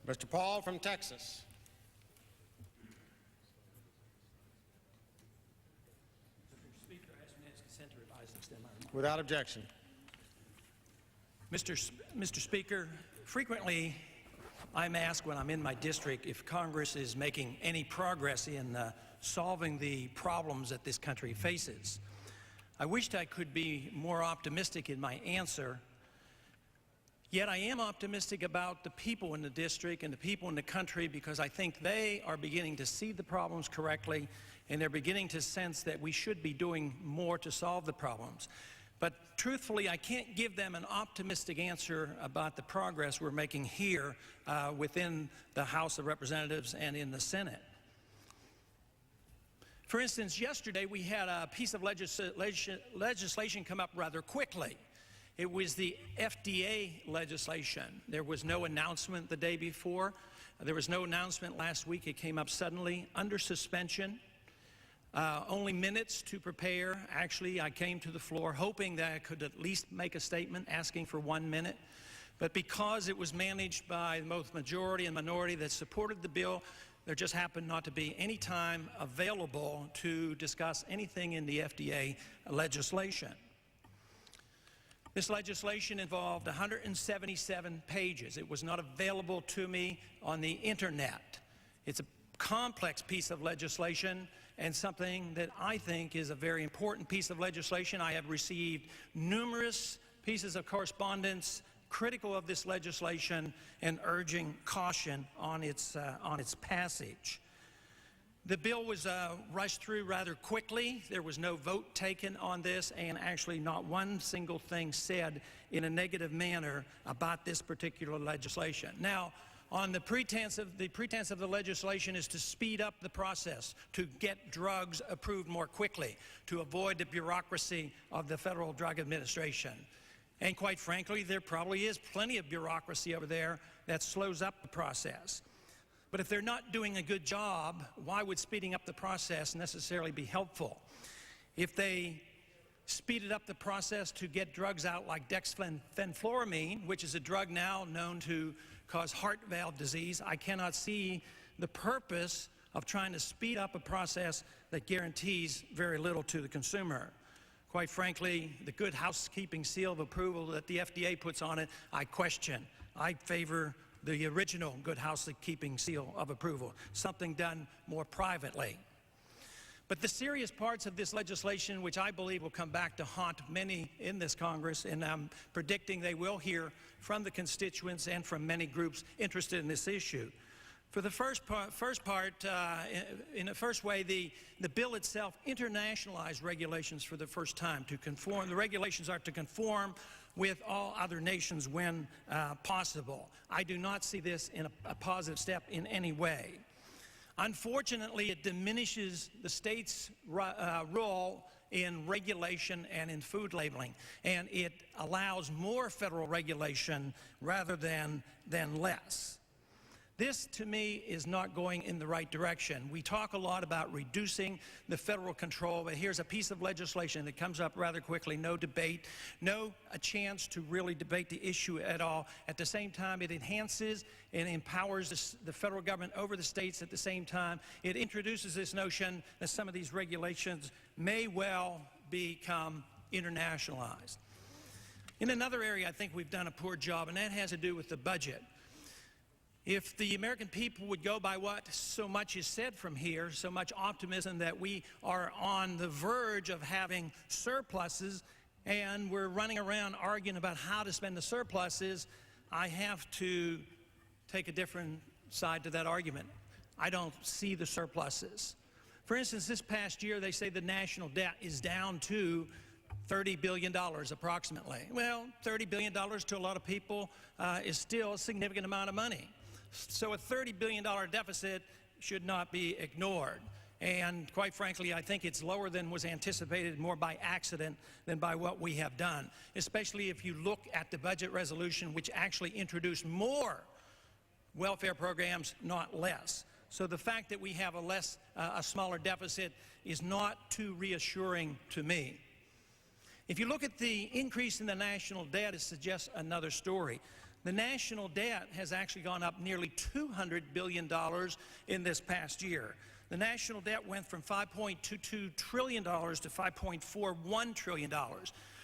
Mr. Paul from Texas. Without objection. Mr. Speaker, frequently I'm asked when I'm in my district if Congress is making any progress in solving the problems that this country faces. I wished I could be more optimistic in my answer, yet I am optimistic about the people in the district and the people in the country because I think they are beginning to see the problems correctly and they're beginning to sense that we should be doing more to solve the problems. But truthfully, I can't give them an optimistic answer about the progress we're making here within the House of Representatives and in the Senate. For instance, yesterday we had a piece of legislation come up rather quickly. It was the FDA legislation. There was no announcement the day before. There was no announcement last week. It came up suddenly under suspension. Only minutes to prepare. Actually, I came to the floor hoping that I could at least make a statement, asking for 1 minute. But because it was managed by both majority and minority that supported the bill, there just happened not to be any time available to discuss anything in the FDA legislation. This legislation involved 177 pages. It was not available to me on the internet. It's a complex piece of legislation and something that I think is a very important piece of legislation. I have received numerous pieces of correspondence critical of this legislation and urging caution on its passage. The bill was rushed through rather quickly. There was no vote taken on this, and actually not one single thing said in a negative manner about this particular legislation. Now, on the pretense of the legislation is to speed up the process, to get drugs approved more quickly, to avoid the bureaucracy of the Federal Drug Administration. And quite frankly, there probably is plenty of bureaucracy over there that slows up the process. But if they're not doing a good job, why would speeding up the process necessarily be helpful? If they speeded up the process to get drugs out like dexfenfluramine, which is a drug now known to cause heart valve disease, I cannot see the purpose of trying to speed up a process that guarantees very little to the consumer. Quite frankly, the good housekeeping seal of approval that the FDA puts on it, I question. I favor the original good housekeeping seal of approval, something done more privately. But the serious parts of this legislation, which I believe will come back to haunt many in this Congress, and I'm predicting they will hear from the constituents and from many groups interested in this issue. For the first part, in the first way, the bill itself internationalized regulations for the first time to conform. The regulations are to conform with all other nations when possible. I do not see this in a positive step in any way. Unfortunately, it diminishes the state's role in regulation and in food labeling, and it allows more federal regulation rather than less. This, to me, is not going in the right direction. We talk a lot about reducing the federal control, but here's a piece of legislation that comes up rather quickly, no debate, a chance to really debate the issue at all. At the same time, it enhances and empowers the federal government over the states. At the same time, it introduces this notion that some of these regulations may well become internationalized. In another area, I think we've done a poor job, and that has to do with the budget. If the American people would go by what so much is said from here, so much optimism that we are on the verge of having surpluses and we're running around arguing about how to spend the surpluses, I have to take a different side to that argument. I don't see the surpluses. For instance, this past year they say the national debt is down to $30 billion approximately. Well, $30 billion to a lot of people is still a significant amount of money. So a $30 billion deficit should not be ignored. And quite frankly, I think it's lower than was anticipated, more by accident than by what we have done, especially if you look at the budget resolution, which actually introduced more welfare programs, not less. So the fact that we have a smaller deficit is not too reassuring to me. If you look at the increase in the national debt, it suggests another story. The national debt has actually gone up nearly $200 billion in this past year. The national debt went from $5.22 trillion to $5.41 trillion.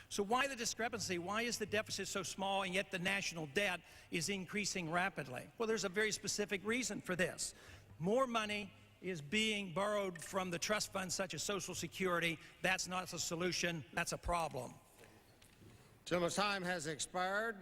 So why the discrepancy? Why is the deficit so small and yet the national debt is increasing rapidly? Well, there's a very specific reason for this. More money is being borrowed from the trust funds such as Social Security. That's not a solution, that's a problem. Gentleman's time has expired.